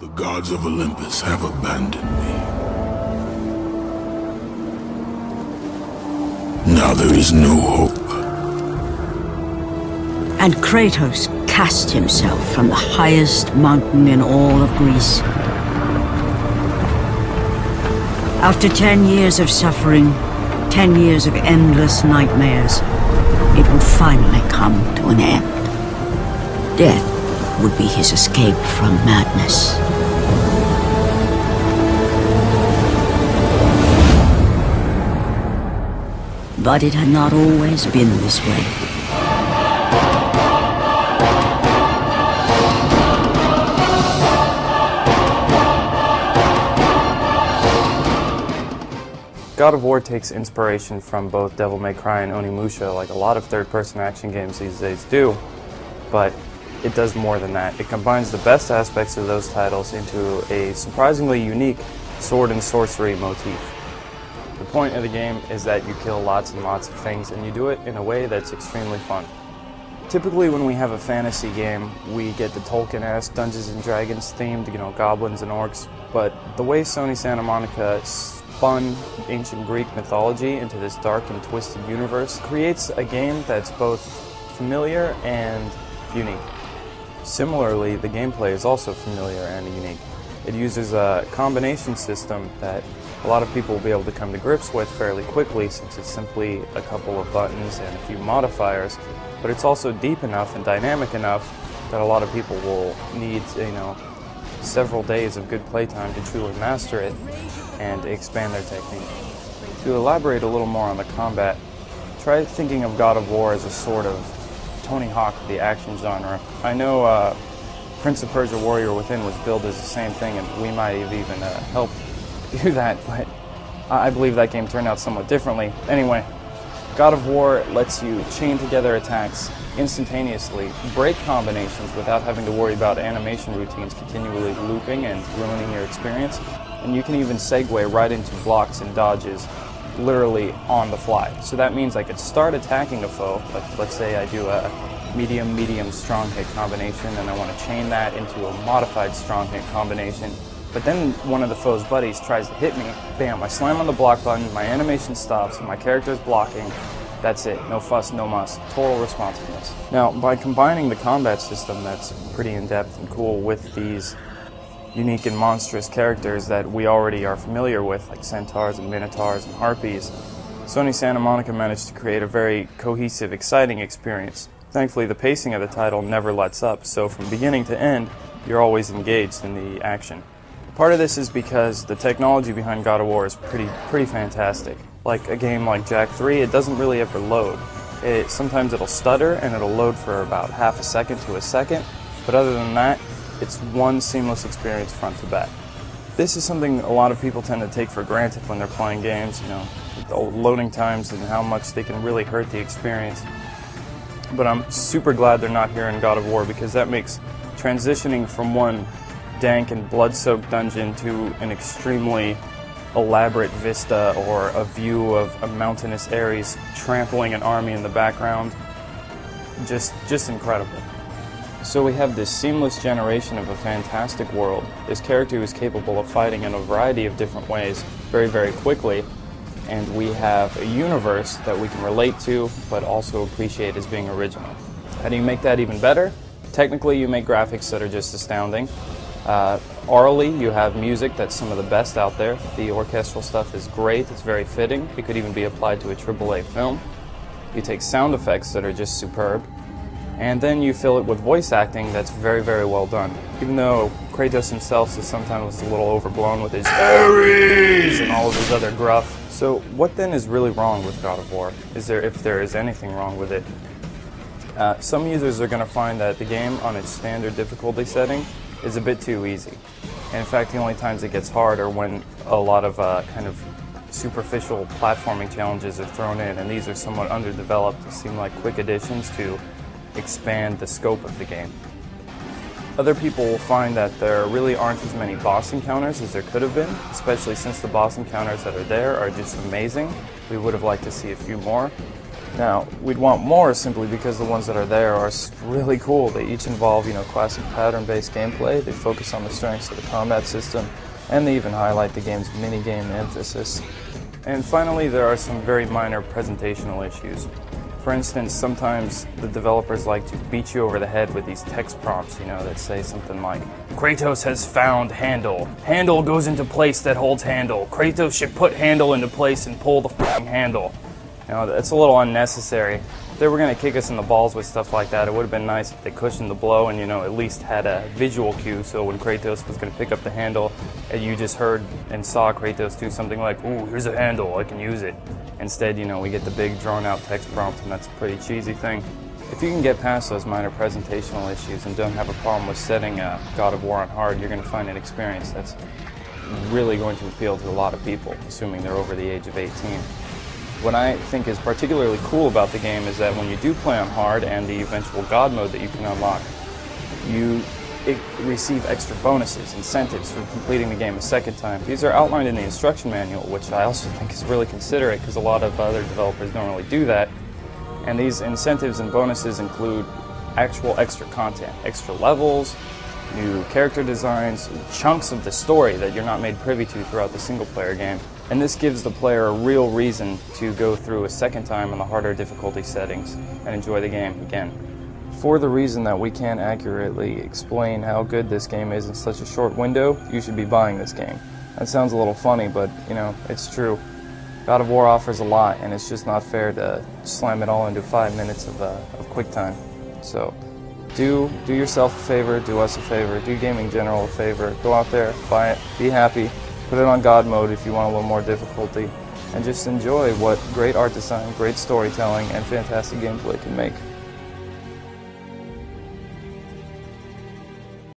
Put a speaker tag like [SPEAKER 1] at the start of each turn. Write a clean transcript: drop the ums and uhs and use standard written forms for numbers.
[SPEAKER 1] The gods of Olympus have abandoned me. Now there is no hope.
[SPEAKER 2] And Kratos cast himself from the highest mountain in all of Greece. After 10 years of suffering, 10 years of endless nightmares, it would finally come to an end. Death would be his escape from madness. But it had not always been this way.
[SPEAKER 3] God of War takes inspiration from both Devil May Cry and Onimusha, like a lot of third-person action games these days do, but it does more than that. It combines the best aspects of those titles into a surprisingly unique sword and sorcery motif. The point of the game is that you kill lots and lots of things, and you do it in a way that's extremely fun. Typically when we have a fantasy game, we get the Tolkien-esque Dungeons and Dragons themed, goblins and orcs, but the way Sony Santa Monica spun ancient Greek mythology into this dark and twisted universe creates a game that's both familiar and unique. Similarly, the gameplay is also familiar and unique. It uses a combination system that a lot of people will be able to come to grips with fairly quickly, since it's simply a couple of buttons and a few modifiers, but it's also deep enough and dynamic enough that a lot of people will need, several days of good playtime to truly master it and expand their technique. To elaborate a little more on the combat, try thinking of God of War as a sort of Tony Hawk of the action genre. I know Prince of Persia Warrior Within was billed as the same thing, and we might have even helped do that, but I believe that game turned out somewhat differently. Anyway, God of War lets you chain together attacks instantaneously, break combinations without having to worry about animation routines continually looping and ruining your experience, and you can even segue right into blocks and dodges literally on the fly. So that means I could start attacking a foe, like let's say I do a medium strong hit combination and I want to chain that into a modified strong hit combination, but then one of the foe's buddies tries to hit me, bam, I slam on the block button, my animation stops, and my character's blocking. That's it, no fuss, no muss, total responsiveness. Now, by combining the combat system that's pretty in-depth and cool with these unique and monstrous characters that we already are familiar with, like centaurs and minotaurs and harpies, Sony Santa Monica managed to create a very cohesive, exciting experience. Thankfully, the pacing of the title never lets up, so from beginning to end, you're always engaged in the action. Part of this is because the technology behind God of War is pretty fantastic. Like a game like Jak 3, it doesn't really ever load. Sometimes it'll stutter and it'll load for about half a second to a second, but other than that, it's one seamless experience front to back. This is something a lot of people tend to take for granted when they're playing games, the loading times and how much they can really hurt the experience. But I'm super glad they're not here in God of War, because that makes transitioning from one dank and blood-soaked dungeon to an extremely elaborate vista or a view of a mountainous Ares trampling an army in the background just incredible. So we have this seamless generation of a fantastic world, this character who is capable of fighting in a variety of different ways very, very quickly, and we have a universe that we can relate to but also appreciate as being original. How do you make that even better? Technically, you make graphics that are just astounding. Orally, you have music that's some of the best out there. The orchestral stuff is great, it's very fitting. It could even be applied to a AAA film. You take sound effects that are just superb, and then you fill it with voice acting that's very, very well done. Even though Kratos himself is sometimes a little overblown with his Ares and all of his other gruff. So what then is really wrong with God of War? If there is anything wrong with it? Some users are going to find that the game on its standard difficulty setting is a bit too easy. And in fact, the only times it gets hard are when a lot of kind of superficial platforming challenges are thrown in, and these are somewhat underdeveloped to seem like quick additions to expand the scope of the game. Other people will find that there really aren't as many boss encounters as there could have been, especially since the boss encounters that are there are just amazing. We would have liked to see a few more. Now, we'd want more simply because the ones that are there are really cool. They each involve, classic pattern-based gameplay. They focus on the strengths of the combat system, and they even highlight the game's minigame emphasis. And finally, there are some very minor presentational issues. For instance, sometimes the developers like to beat you over the head with these text prompts, that say something like, Kratos has found handle. Handle goes into place that holds handle. Kratos should put handle into place and pull the f***ing handle. It's a little unnecessary. If they were going to kick us in the balls with stuff like that, it would have been nice if they cushioned the blow and, at least had a visual cue, so when Kratos was going to pick up the handle, and you just heard and saw Kratos do something like, ooh, here's a handle, I can use it. Instead, we get the big drawn-out text prompt, and that's a pretty cheesy thing. If you can get past those minor presentational issues and don't have a problem with setting God of War on hard, you're going to find an experience that's really going to appeal to a lot of people, assuming they're over the age of 18. What I think is particularly cool about the game is that when you do play on hard and the eventual God mode that you can unlock, you receive extra bonuses, incentives for completing the game a second time. These are outlined in the instruction manual, which I also think is really considerate because a lot of other developers don't really do that. And these incentives and bonuses include actual extra content, extra levels, new character designs, chunks of the story that you're not made privy to throughout the single-player game. And this gives the player a real reason to go through a second time on the harder difficulty settings and enjoy the game again. For the reason that we can't accurately explain how good this game is in such a short window, you should be buying this game. That sounds a little funny, but it's true. God of War offers a lot, and it's just not fair to slam it all into 5 minutes of quick time. So do yourself a favor, do us a favor, do Gaming General a favor. Go out there, buy it, be happy. Put it on God mode if you want a little more difficulty, and just enjoy what great art design, great storytelling, and fantastic gameplay can make.